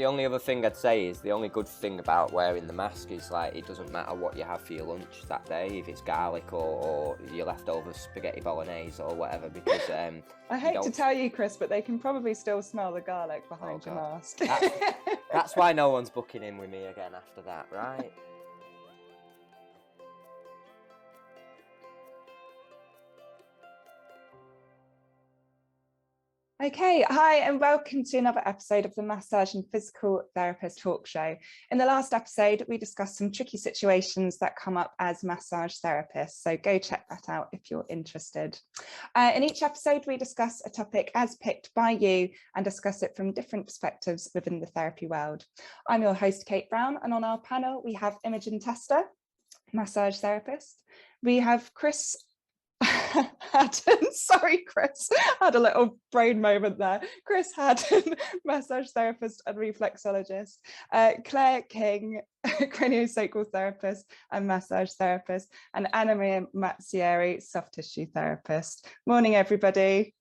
The only other thing I'd say is the only good thing about wearing the mask is like it doesn't matter what you have for your lunch that day, if it's garlic or your leftover spaghetti bolognese or whatever, because I hate to tell you, Chris, but they can probably still smell the garlic behind your mask. That's why no one's booking in with me again after that, right? Okay, hi and welcome to another episode of the Massage and Physical Therapist Talk Show. In the last episode, we discussed some tricky situations that come up as massage therapists, so go check that out if you're interested. In each episode, we discuss a topic as picked by you and discuss it from different perspectives within the therapy world. I'm your host, Kate Browne, and on our panel, we have Imogen Tester, massage therapist. We have Chris Haddon, sorry Chris, had a little brain moment there. Chris Haddon, massage therapist and reflexologist. Claire King, craniosacral therapist and massage therapist. And Anna Maria Mazzieri, soft tissue therapist. Morning everybody.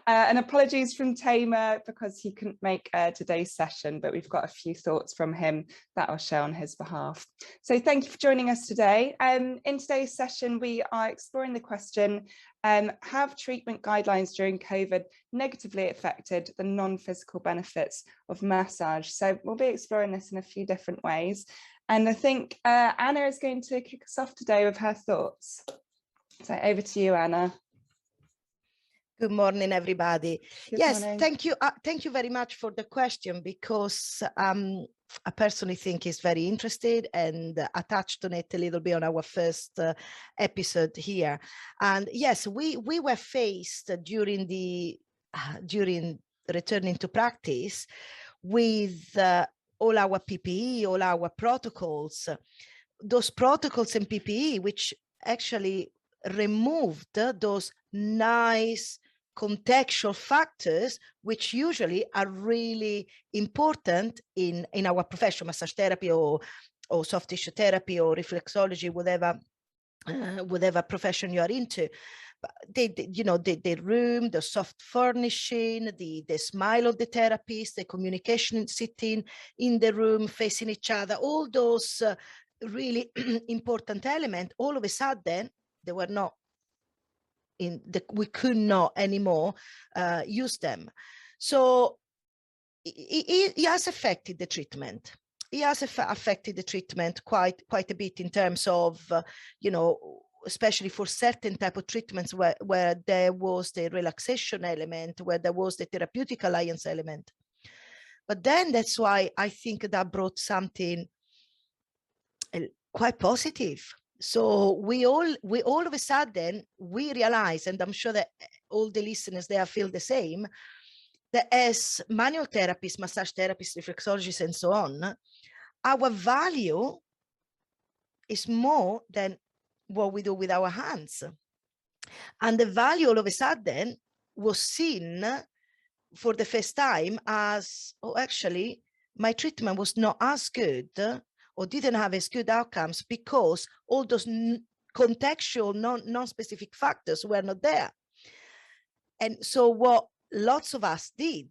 And apologies from Tamer because he couldn't make today's session, but we've got a few thoughts from him that I'll share on his behalf. So thank you for joining us today. In today's session, we are exploring the question, have treatment guidelines during COVID negatively affected the non-physical benefits of massage? So we'll be exploring this in a few different ways. And I think Anna is going to kick us off today with her thoughts. So over to you, Anna. Good morning, everybody. Good yes, morning. Thank you. Thank you very much for the question, because I personally think it's very interesting, and I touched on it a little bit on our first episode here. And yes, we were faced during returning to practice with all our PPE, all our protocols, those protocols and PPE, which actually removed those nice contextual factors, which usually are really important in our profession, massage therapy or soft tissue therapy or reflexology, whatever profession you are into. The room, the soft furnishing, the smile of the therapist, the communication sitting in the room, facing each other, all those really important elements, all of a sudden, they were not we could not anymore use them. So it has affected the treatment. It has affected the treatment quite a bit in terms of, especially for certain type of treatments where there was the relaxation element, where there was the therapeutic alliance element. But then that's why I think that brought something quite positive. So we all of a sudden, we realize, and I'm sure that all the listeners there feel the same, that as manual therapists, massage therapists, reflexologists, and so on, our value is more than what we do with our hands. And the value all of a sudden was seen for the first time as, oh, actually, my treatment was not as good or didn't have as good outcomes because all those contextual, non-specific factors were not there. And so what lots of us did,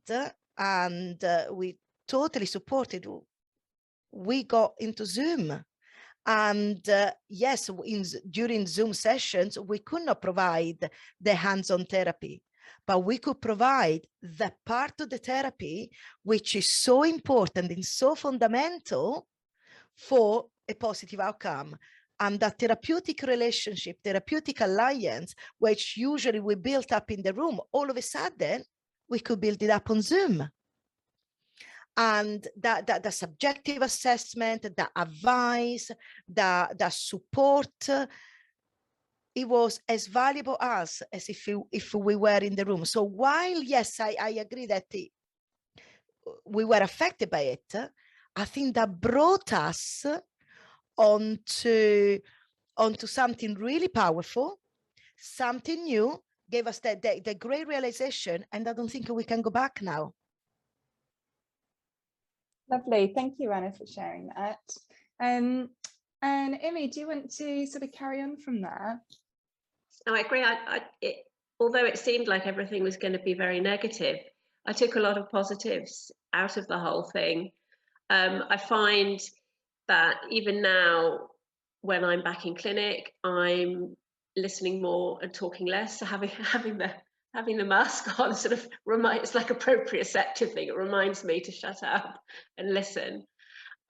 and we totally supported, we got into Zoom. And yes, during Zoom sessions, we could not provide the hands-on therapy, but we could provide the part of the therapy which is so important and so fundamental for a positive outcome. And that therapeutic relationship, therapeutic alliance, which usually we built up in the room, all of a sudden, we could build it up on Zoom. And the subjective assessment, the advice, the support, it was as valuable as if we were in the room. So while, yes, I agree that we were affected by it, I think that brought us onto something really powerful, something new, gave us the great realization, and I don't think we can go back now. Lovely. Thank you, Anna, for sharing that. And Imi, do you want to sort of carry on from there? No, I agree. Although it seemed like everything was going to be very negative, I took a lot of positives out of the whole thing. I find that even now, when I'm back in clinic, I'm listening more and talking less. So having the mask on sort of it's like a proprioceptive thing. It reminds me to shut up and listen.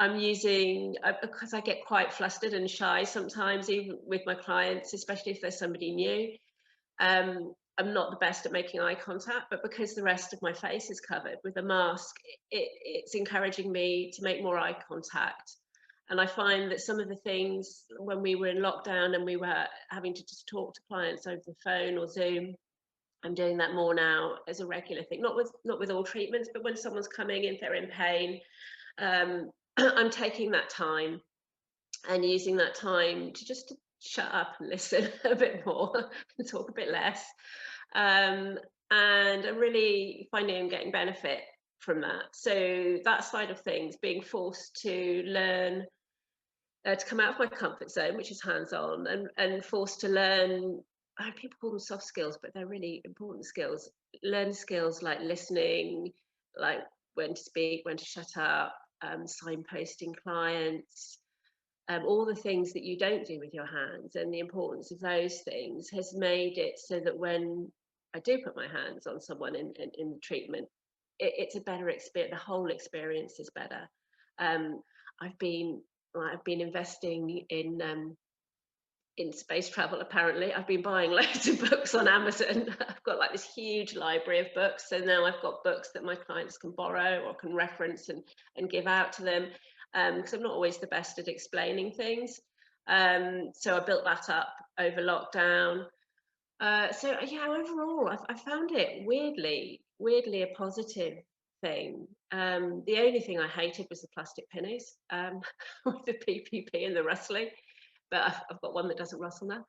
I'm using, because I get quite flustered and shy sometimes, even with my clients, especially if there's somebody new. I'm not the best at making eye contact, but because the rest of my face is covered with a mask, it's encouraging me to make more eye contact. And I find that some of the things when we were in lockdown and we were having to just talk to clients over the phone or Zoom, I'm doing that more now as a regular thing, not with all treatments, but when someone's coming in, if they're in pain, I'm taking that time and using that time to just shut up and listen a bit more and talk a bit less. And I'm really finding I'm getting benefit from that. So that side of things, being forced to learn to come out of my comfort zone, which is hands-on, and forced to learn, people call them soft skills, but they're really important skills. Learn skills like listening, like when to speak, when to shut up, signposting clients, all the things that you don't do with your hands, and the importance of those things has made it so that when I do put my hands on someone in the treatment, it's a better experience. The whole experience is better. I've been investing in space travel. Apparently, I've been buying loads of books on Amazon. I've got like this huge library of books, so now I've got books that my clients can borrow or can reference and give out to them, because I'm not always the best at explaining things. So I built that up over lockdown. So yeah, overall, I found it weirdly a positive thing. The only thing I hated was the plastic pennies, with the PPP and the rustling, but I've got one that doesn't rustle now.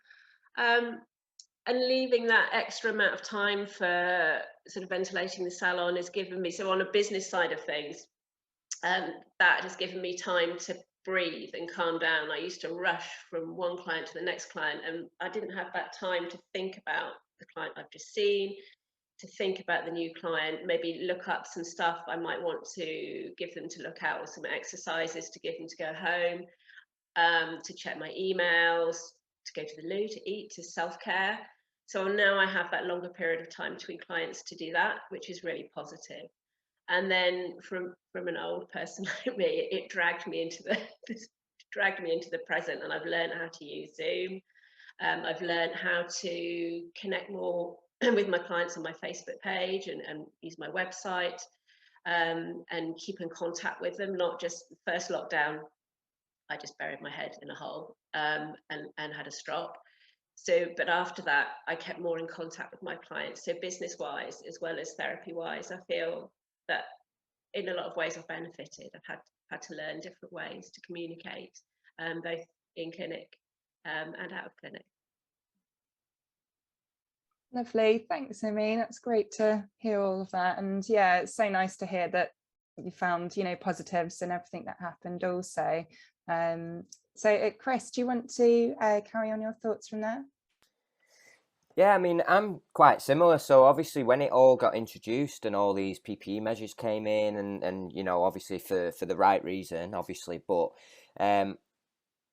And leaving that extra amount of time for sort of ventilating the salon has given me, so on a business side of things, that has given me time to breathe and calm down. I used to rush from one client to the next client, and I didn't have that time to think about the client I've just seen, to think about the new client, maybe look up some stuff I might want to give them to look at, or some exercises to give them to go home, to check my emails, to go to the loo, to eat, to self-care. So now I have that longer period of time between clients to do that, which is really positive. And then from an old person like me, it dragged me into the present, and I've learned how to use Zoom. I've learned how to connect more with my clients on my Facebook page and use my website, and keep in contact with them. Not just the first lockdown, I just buried my head in a hole, and had a strop. So, but after that, I kept more in contact with my clients. So business-wise, as well as therapy-wise, I feel that in a lot of ways I've benefited. I've had to learn different ways to communicate, both in clinic, and out of clinic. Lovely, thanks, Amy. That's great to hear all of that. And yeah, it's so nice to hear that you found, positives and everything that happened also. So Chris, do you want to carry on your thoughts from there? Yeah, I mean, I'm quite similar. So obviously when it all got introduced and all these PPE measures came in, and obviously for the right reason, obviously, but I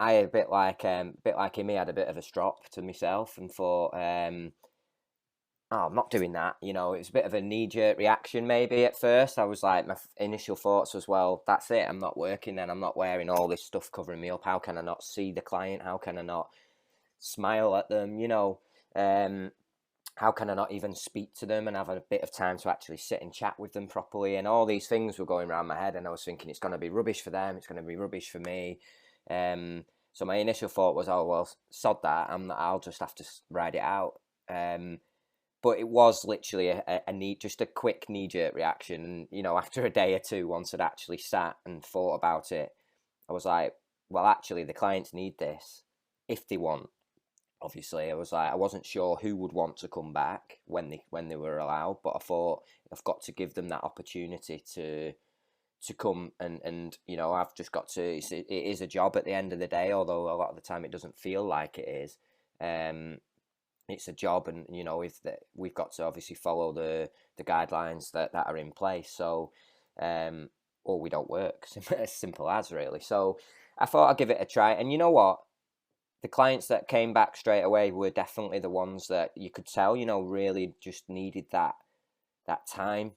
a bit like Amy, had a bit of a strop to myself and thought, oh, I'm not doing that. It was a bit of a knee-jerk reaction maybe at first. I was like, my initial thoughts was, well, that's it. I'm not working then. I'm not wearing all this stuff covering me up. How can I not see the client? How can I not smile at them? How can I not even speak to them and have a bit of time to actually sit and chat with them properly? And all these things were going around my head, and I was thinking it's going to be rubbish for them. It's going to be rubbish for me. So my initial thought was, oh, well, sod that. I'll just have to ride it out. But it was literally just a quick knee-jerk reaction. And, after a day or two, once I'd actually sat and thought about it, I was like, well, actually, the clients need this if they want. Obviously, I was like, I wasn't sure who would want to come back when they were allowed, but I thought I've got to give them that opportunity to come, and I've just got to. It is a job at the end of the day, although a lot of the time it doesn't feel like it is. It's a job, and we've got to obviously follow the guidelines that are in place. So or we don't work. As simple as, really. So I thought I'd give it a try. And you know what? The clients that came back straight away were definitely the ones that you could tell, really just needed that time,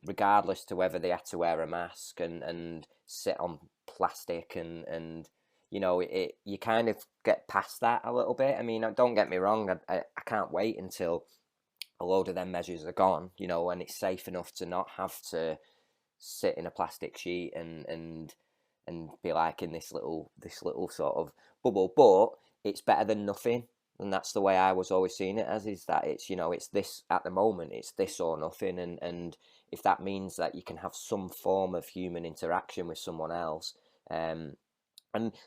regardless to whether they had to wear a mask and sit on plastic and you kind of get past that a little bit. I mean, don't get me wrong, I can't wait until a load of them measures are gone, and it's safe enough to not have to sit in a plastic sheet and be like in this little sort of bubble. But it's better than nothing, and that's the way I was always seeing it as, is that it's it's this at the moment, it's this or nothing, and if that means that you can have some form of human interaction with someone else, and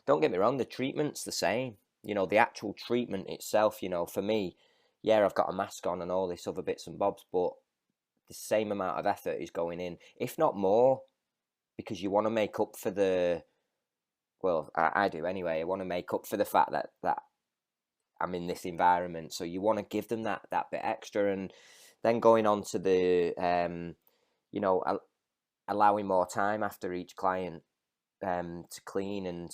don't get me wrong, the treatment's the same, the actual treatment itself, for me, yeah, I've got a mask on and all this other bits and bobs, but the same amount of effort is going in, if not more, because you want to make up for I do anyway. I want to make up for the fact that I'm in this environment. So you want to give them that bit extra, and then going on to the, allowing more time after each client to clean and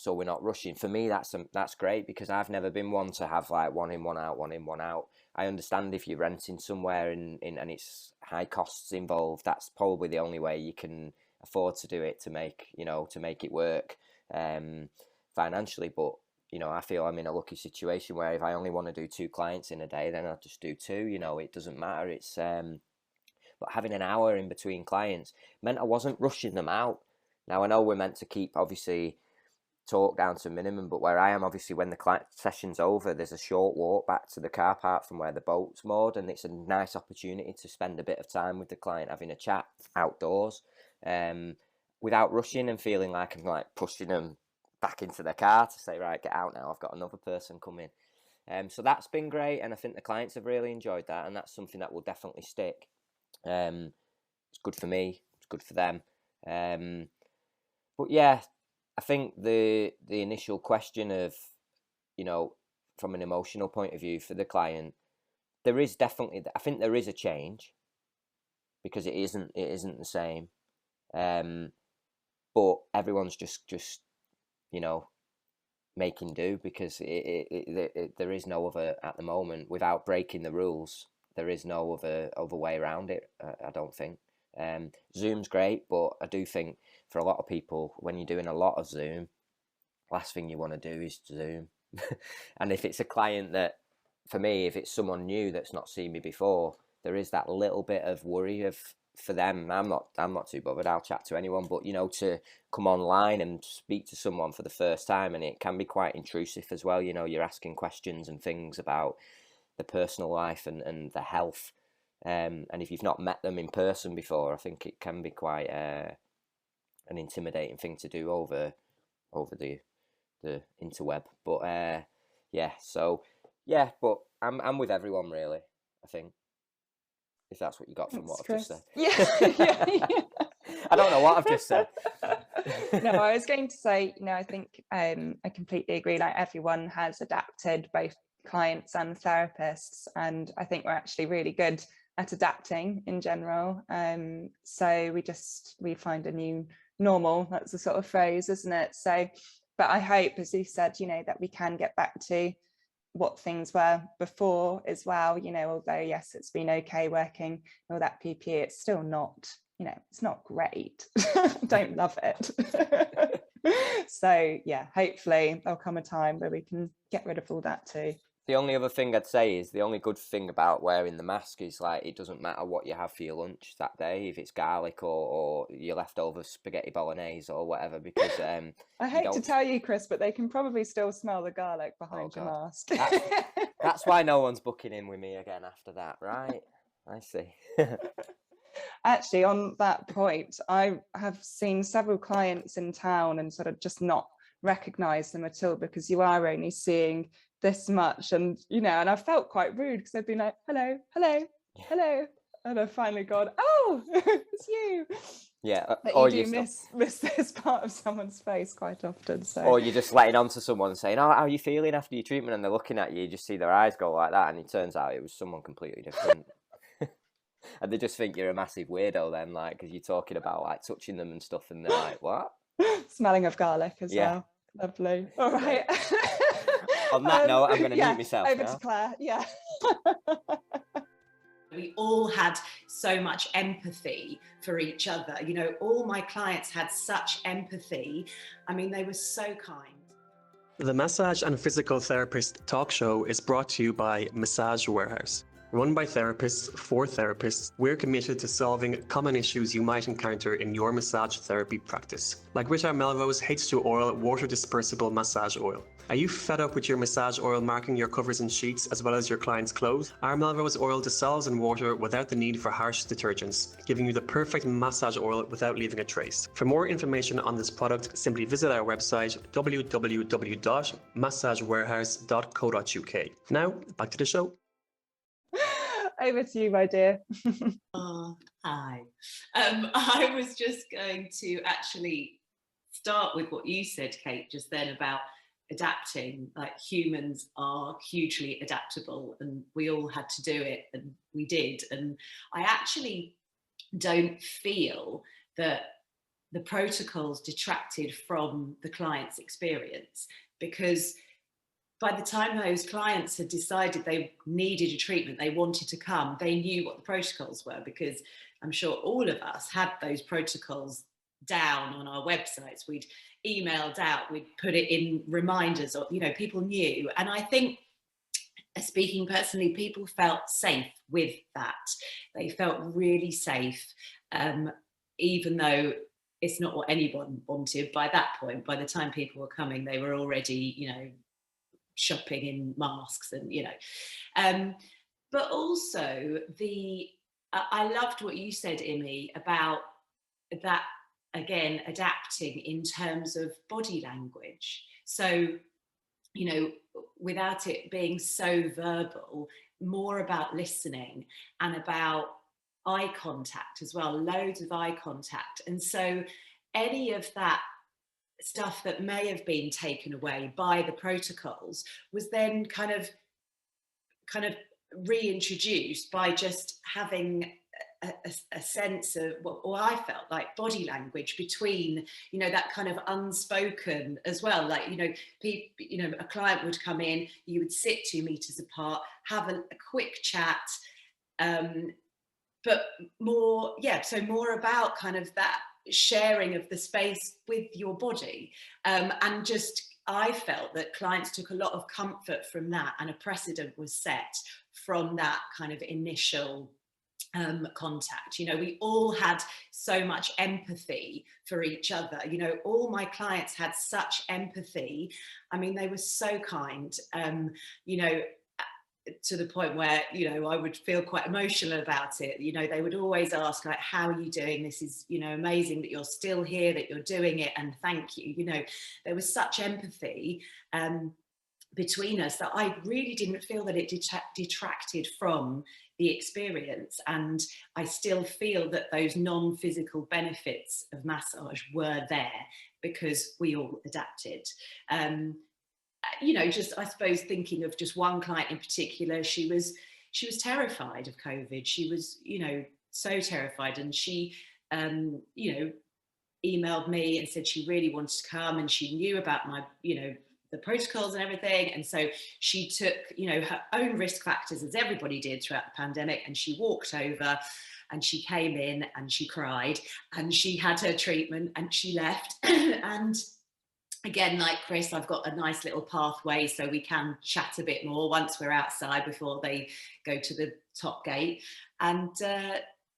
so we're not rushing. For me, that's great, because I've never been one to have like one in, one out, one in, one out. I understand if you're renting somewhere and it's high costs involved, that's probably the only way you can afford to do it to make it work financially. But I feel I'm in a lucky situation where if I only want to do 2 clients in a day, then I'll just do 2. It doesn't matter. It's but having an hour in between clients meant I wasn't rushing them out. Now I know we're meant to keep obviously talk down to a minimum, but where I am, obviously, when the client session's over, there's a short walk back to the car park from where the boat's moored, and it's a nice opportunity to spend a bit of time with the client having a chat outdoors, without rushing and feeling like I'm like pushing them back into their car to say, right, get out now, I've got another person coming. So that's been great, and I think the clients have really enjoyed that, and that's something that will definitely stick. It's good for me, it's good for them. But yeah, I think the initial question of, from an emotional point of view for the client, there is definitely, I think there is a change, because it isn't the same. But everyone's just making do, because there is no other at the moment, without breaking the rules. There is no other way around it. I don't think. Zoom's great, but I do think for a lot of people, when you're doing a lot of Zoom, last thing you want to do is Zoom. And if it's a client that, for me, if it's someone new that's not seen me before, there is that little bit of worry for them. I'm not too bothered. I'll chat to anyone, but to come online and speak to someone for the first time, and it can be quite intrusive as well. You're asking questions and things about the personal life and the health. And if you've not met them in person before, I think it can be quite an intimidating thing to do over the interweb. But but I'm with everyone, really, I think, if that's what you got from what I've just said. Yeah. I don't know what I've just said. No, I was going to say, I think I completely agree. Like, everyone has adapted, both clients and therapists, and I think we're actually really good at adapting in general. So we find a new normal. That's the sort of phrase, isn't it? So, but I hope, as you said, that we can get back to what things were before as well. Although yes, it's been okay working with that PPE, it's still not, it's not great. Don't love it. So yeah, hopefully there'll come a time where we can get rid of all that too. The only other thing I'd say is the only good thing about wearing the mask is, like, it doesn't matter what you have for your lunch that day, if it's garlic or your leftover spaghetti bolognese or whatever, because I hate to tell you, Chris, but they can probably still smell the garlic behind your mask. That's why no one's booking in with me again after that, right? I see. Actually, on that point, I have seen several clients in town and sort of just not recognize them at all, because you are only seeing this much, and and I felt quite rude, because I've been like, hello, and I've finally gone, oh, it's you. Yeah, but or you do miss this part of someone's face quite often. So, or you're just letting on to someone saying, oh, how are you feeling after your treatment, and they're looking at you, you just see their eyes go like that, and it turns out it was someone completely different. And they just think you're a massive weirdo then, like, because you're talking about like touching them and stuff, and they're like, what? Smelling of garlic as Yeah. well. Lovely. All right. On that note, I'm going to mute myself over now. to Claire. Yeah. We all had so much empathy for each other. You know, all my clients had such empathy. I mean, they were so kind. The Massage and Physical Therapist talk show is brought to you by Massage Warehouse. Run by therapists for therapists, we're committed to solving common issues you might encounter in your massage therapy practice, like with our Melrose H2 Oil Water Dispersible Massage Oil. Are you fed up with your massage oil marking your covers and sheets as well as your clients' clothes? Our Melrose Oil dissolves in water without the need for harsh detergents, giving you the perfect massage oil without leaving a trace. For more information on this product, simply visit our website www.massagewarehouse.co.uk. Now, back to the show. Over to you, my dear. Hi. I was just going to actually start with what you said, Kate, just then about adapting. Like, humans are hugely adaptable, and we all had to do it, and we did. And I actually don't feel that the protocols detracted from the client's experience, because by the time those clients had decided they needed a treatment, they wanted to come, they knew what the protocols were, because I'm sure all of us had those protocols down on our websites. We'd emailed out, we'd put it in reminders, or, you know, people knew. And I think, speaking personally, people felt safe with that. They felt really safe, even though it's not what anyone wanted by that point. By the time people were coming, they were already, you know, shopping in masks, and but also I loved what you said, Imi, about that, again, adapting in terms of body language. So, you know, without it being so verbal, more about listening and about eye contact as well, loads of eye contact. And so any of that stuff that may have been taken away by the protocols was then kind of reintroduced by just having a sense of what I felt like body language between, you know, that kind of unspoken as well. Like, you know, a client would come in, you would sit 2 meters apart, have a quick chat, but more about kind of that sharing of the space with your body, and just, I felt that clients took a lot of comfort from that, and a precedent was set from that kind of initial contact. You know, we all had so much empathy for each other. You know, all my clients had such empathy. I mean, they were so kind, you know, to the point where, you know, I would feel quite emotional about it. You know, they would always ask, like, how are you doing? This is, you know, amazing that you're still here, that you're doing it, and thank you. You know, there was such empathy between us that I really didn't feel that it detracted from the experience. And I still feel that those non-physical benefits of massage were there because we all adapted. You know, just, I suppose, thinking of just one client in particular, she was terrified of COVID. She was, you know, so terrified, and she, you know, emailed me and said she really wanted to come, and she knew about my, you know, the protocols and everything. And so she took, you know, her own risk factors, as everybody did throughout the pandemic, and she walked over and she came in and she cried and she had her treatment and she left. And again, like Chris, I've got a nice little pathway so we can chat a bit more once we're outside before they go to the top gate. And,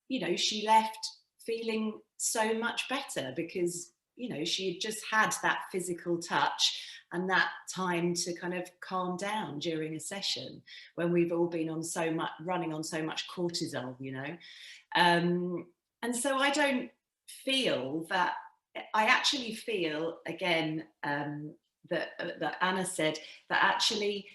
you know, she left feeling so much better because, you know, she had just had that physical touch and that time to kind of calm down during a session when we've all been on so much, running on so much cortisol, you know. And so I don't feel that, I actually feel, again, that Anna said that actually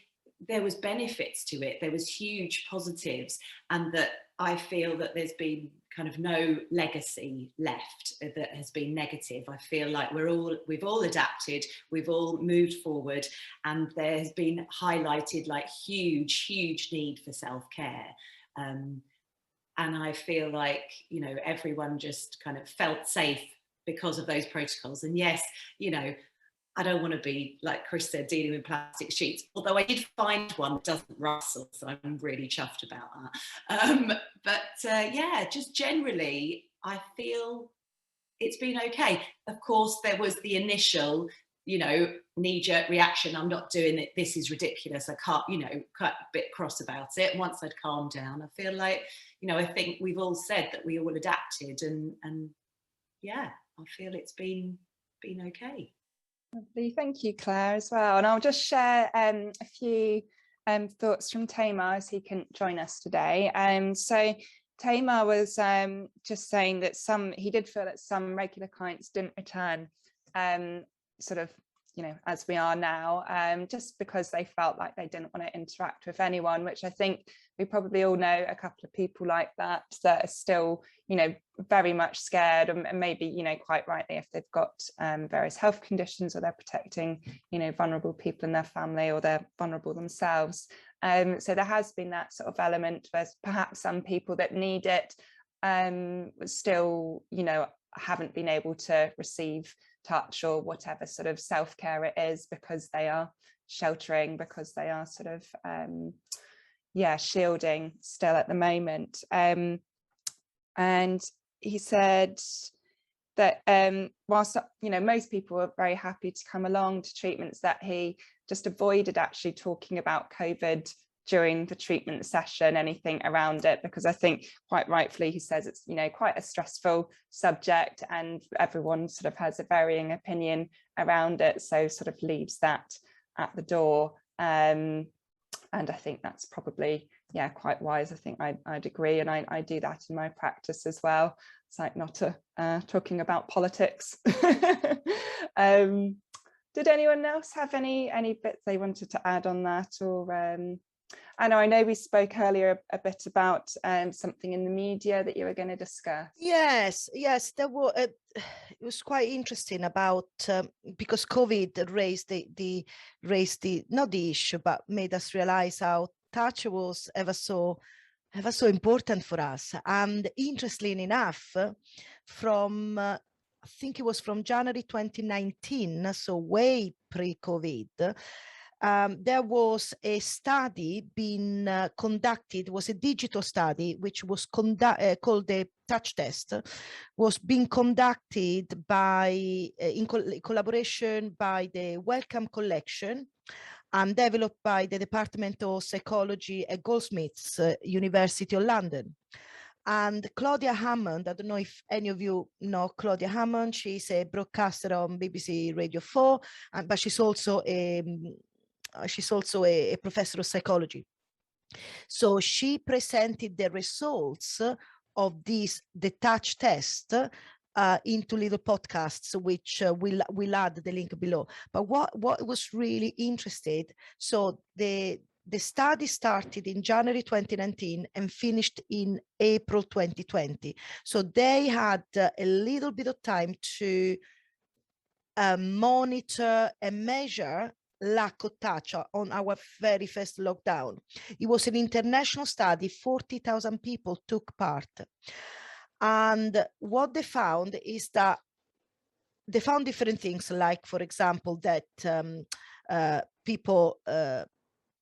there was benefits to it, there was huge positives, and that I feel that there's been kind of no legacy left that has been negative. I feel like we've all adapted, we've all moved forward, and there has been highlighted like huge need for self-care. And I feel like, you know, everyone just kind of felt safe because of those protocols. And yes, you know, I don't want to be, like Chris said, dealing with plastic sheets, although I did find one that doesn't rustle, so I'm really chuffed about that. Yeah, just generally, I feel it's been okay. Of course, there was the initial, you know, knee-jerk reaction. I'm not doing it. This is ridiculous. I can't, you know, quite a bit cross about it. Once I'd calmed down, I feel like, you know, I think we've all said that we all adapted, and yeah, I feel it's been okay. Lovely. Thank you, Claire, as well. And I'll just share a few thoughts from Tamar as he couldn't join us today. So Tamar was just saying that he did feel that some regular clients didn't return sort of, you know, as we are now, just because they felt like they didn't want to interact with anyone, which I think we probably all know a couple of people like that are still, you know, very much scared, and maybe, you know, quite rightly, if they've got various health conditions, or they're protecting, you know, vulnerable people in their family, or they're vulnerable themselves. So there has been that sort of element where perhaps some people that need it still, you know, haven't been able to receive touch or whatever sort of self-care it is, because they are sheltering, because they are sort of shielding still at the moment. And he said that whilst, you know, most people were very happy to come along to treatments, that he just avoided actually talking about COVID during the treatment session, anything around it, because I think quite rightfully he says it's, you know, quite a stressful subject, and everyone sort of has a varying opinion around it, so sort of leaves that at the door. And I think that's probably, yeah, quite wise. I think I'd agree, and I do that in my practice as well. It's like not talking about politics. Did anyone else have any bits they wanted to add on that? Or I know we spoke earlier a bit about something in the media that you were going to discuss. Yes, there were. It was quite interesting about because COVID raised the not the issue, but made us realize how touch was ever so important for us. And interestingly enough, from I think it was from January 2019, so way pre-COVID. There was a study being conducted, was a digital study, which was called the touch test, was being conducted by, in collaboration by the Wellcome Collection, and developed by the Department of Psychology at Goldsmiths, University of London. And Claudia Hammond, I don't know if any of you know Claudia Hammond, she's a broadcaster on BBC Radio 4, but she's also a professor of psychology. So she presented the results of the touch test into little podcasts, which we'll add the link below. But what was really interesting, so the study started in January 2019 and finished in April 2020. So they had a little bit of time to monitor and measure lack of touch on our very first lockdown. It was an international study, 40,000 people took part. And what they found is that they found different things, like, for example, that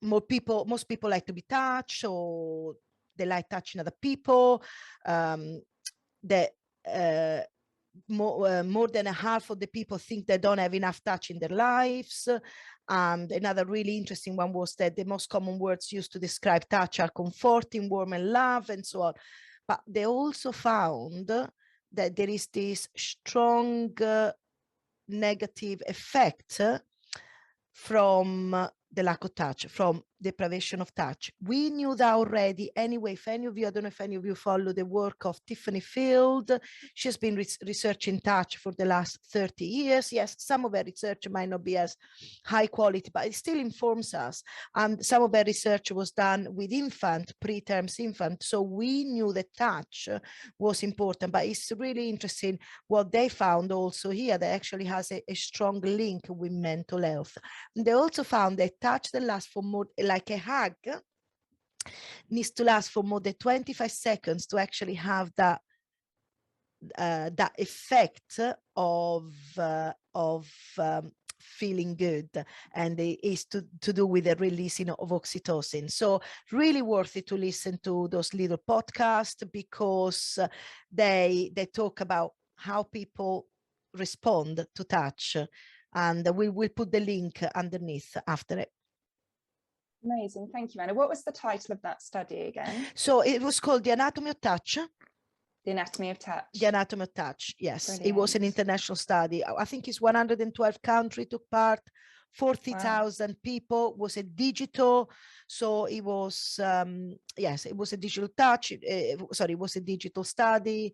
most people like to be touched, or they like touching other people. That more than a half of the people think they don't have enough touch in their lives. And another really interesting one was that the most common words used to describe touch are comforting, warm, and love, and so on. But they also found that there is this strong negative effect from the lack of touch, from deprivation of touch. We knew that already anyway. If any of you, I don't know if any of you follow the work of Tiffany Field. She's been researching touch for the last 30 years. Yes, some of her research might not be as high quality, but it still informs us. And some of her research was done with preterm infant. So we knew that touch was important, but it's really interesting what they found also here, that actually has a strong link with mental health. And they also found that touch that lasts for more, like a hug, needs to last for more than 25 seconds to actually have that effect of feeling good, and it is to do with the releasing of oxytocin. So really worth it to listen to those little podcasts, because they talk about how people respond to touch, and we will put the link underneath after it. Amazing, thank you, Anna. What was the title of that study again? So it was called The Anatomy of Touch. The Anatomy of Touch. The Anatomy of Touch, yes. Brilliant. It was an international study. I think it's 112 countries took part, 40,000 people, was a digital. So it was, yes, it was a digital touch. It was a digital study,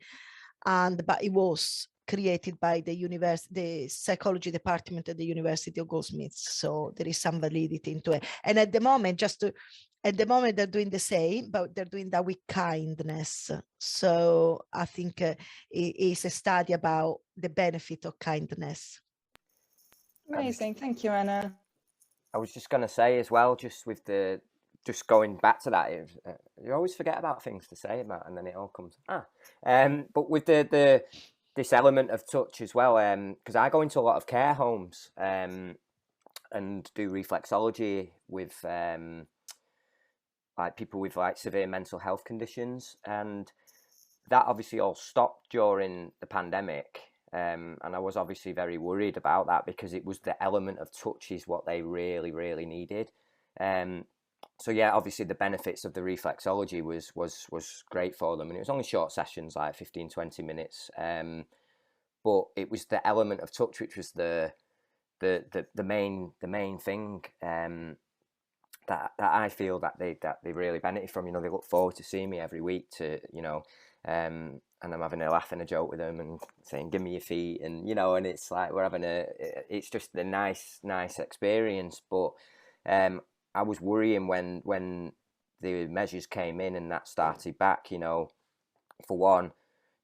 but it was created by the psychology department at the University of Goldsmiths. So there is some validity into it. And at the moment, they're doing the same, but they're doing that with kindness. So I think it is a study about the benefit of kindness. Amazing, thank you, Anna. I was just going to say as well, just going back to that, you always forget about things to say about, and then it all comes. But with this element of touch as well, because I go into a lot of care homes and do reflexology with like people with like severe mental health conditions, and that obviously all stopped during the pandemic. And I was obviously very worried about that, because it was the element of touch is what they really, really needed. So yeah, obviously the benefits of the reflexology was great for them, and it was only short sessions, like 15-20 minutes. But it was the element of touch which was the main thing that I feel that they really benefit from. You know, they look forward to seeing me every week to, you know, and I'm having a laugh and a joke with them and saying, give me your feet, and, you know, and it's like we're having it's just a nice experience. But I was worrying when the measures came in and that started back, you know, for one,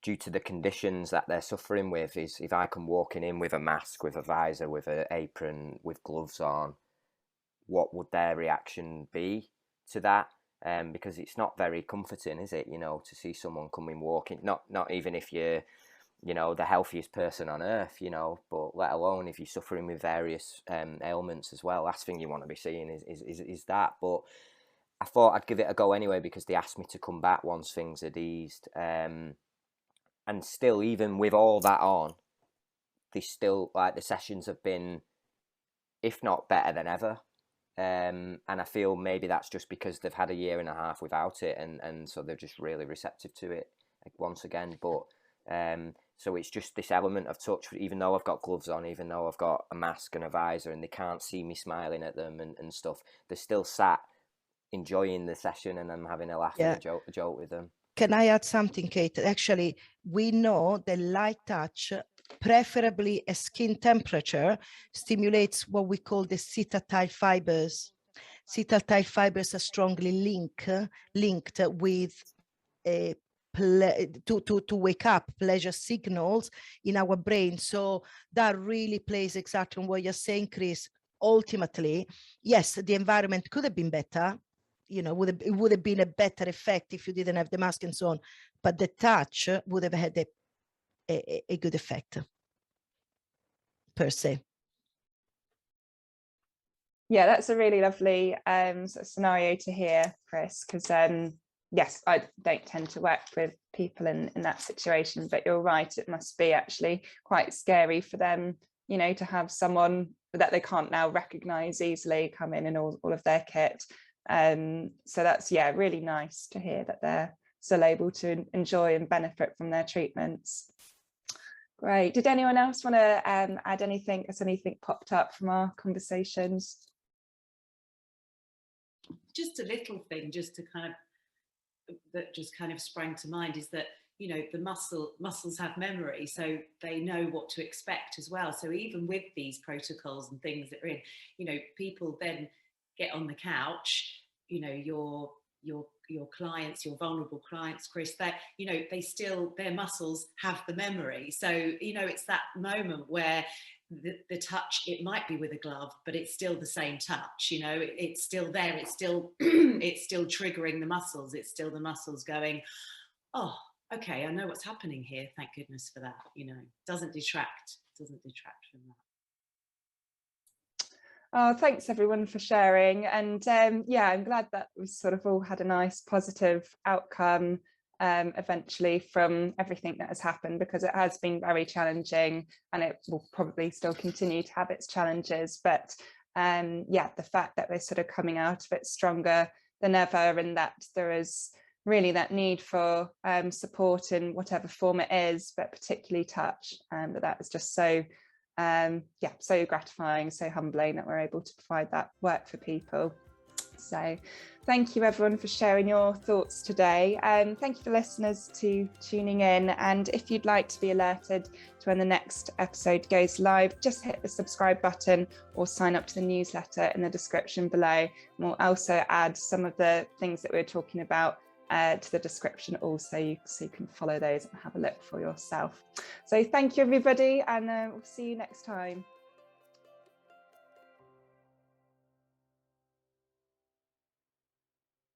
due to the conditions that they're suffering with, is if I come walking in with a mask, with a visor, with an apron, with gloves on, what would their reaction be to that? Because it's not very comforting, is it? You know, to see someone coming walking, not even if you're, you know, the healthiest person on earth, you know, but let alone if you're suffering with various ailments as well. Last thing you want to be seeing is that. But I thought I'd give it a go anyway, because they asked me to come back once things had eased. And still, even with all that on, they still, like, the sessions have been, if not better than ever. And I feel maybe that's just because they've had a year and a half without it, and so they're just really receptive to it once again. But so it's just this element of touch, even though I've got gloves on, even though I've got a mask and a visor, and they can't see me smiling at them and stuff, they're still sat enjoying the session, and I'm having a laugh and a joke with them. Can I add something, Kate? Actually, we know that light touch, preferably a skin temperature, stimulates what we call the cetatile fibers. Cetatile fibers are strongly linked with to wake up pleasure signals in our brain. So that really plays exactly on what you're saying, Chris. Ultimately, yes, the environment could have been better. You know, it would have been a better effect if you didn't have the mask and so on, but the touch would have had a good effect per se. Yeah, that's a really lovely sort of scenario to hear, Chris, because yes, I don't tend to work with people in that situation, but you're right, it must be actually quite scary for them, you know, to have someone that they can't now recognize easily come in all of their kit. So that's, yeah, really nice to hear that they're still able to enjoy and benefit from their treatments. Great. Did anyone else want to add anything? Has anything popped up from our conversations? Just a little thing, just to that just kind of sprang to mind, is that, you know, the muscles have memory, so they know what to expect as well. So even with these protocols and things that are in, you know, people then get on the couch, you know, your clients, your vulnerable clients, Chris, that, you know, they still, their muscles have the memory. So, you know, it's that moment where the touch, it might be with a glove, but it's still the same touch, you know, it's still there, it's still it's still triggering the muscles, it's still the muscles going, oh, okay, I know what's happening here, thank goodness for that, you know. Doesn't detract from that. Oh, thanks everyone for sharing. And yeah, I'm glad that we sort of all had a nice positive outcome eventually from everything that has happened, because it has been very challenging and it will probably still continue to have its challenges. But yeah, the fact that we're sort of coming out of it stronger than ever, and that there is really that need for support in whatever form it is, but particularly touch, but that is just so yeah, so gratifying, so humbling that we're able to provide that work for people. So thank you everyone for sharing your thoughts today. Thank you for listeners to tuning in, and if you'd like to be alerted to when the next episode goes live, just hit the subscribe button or sign up to the newsletter in the description below, and we'll also add some of the things that we're talking about to the description also, so you can follow those and have a look for yourself. So thank you everybody, and we'll see you next time.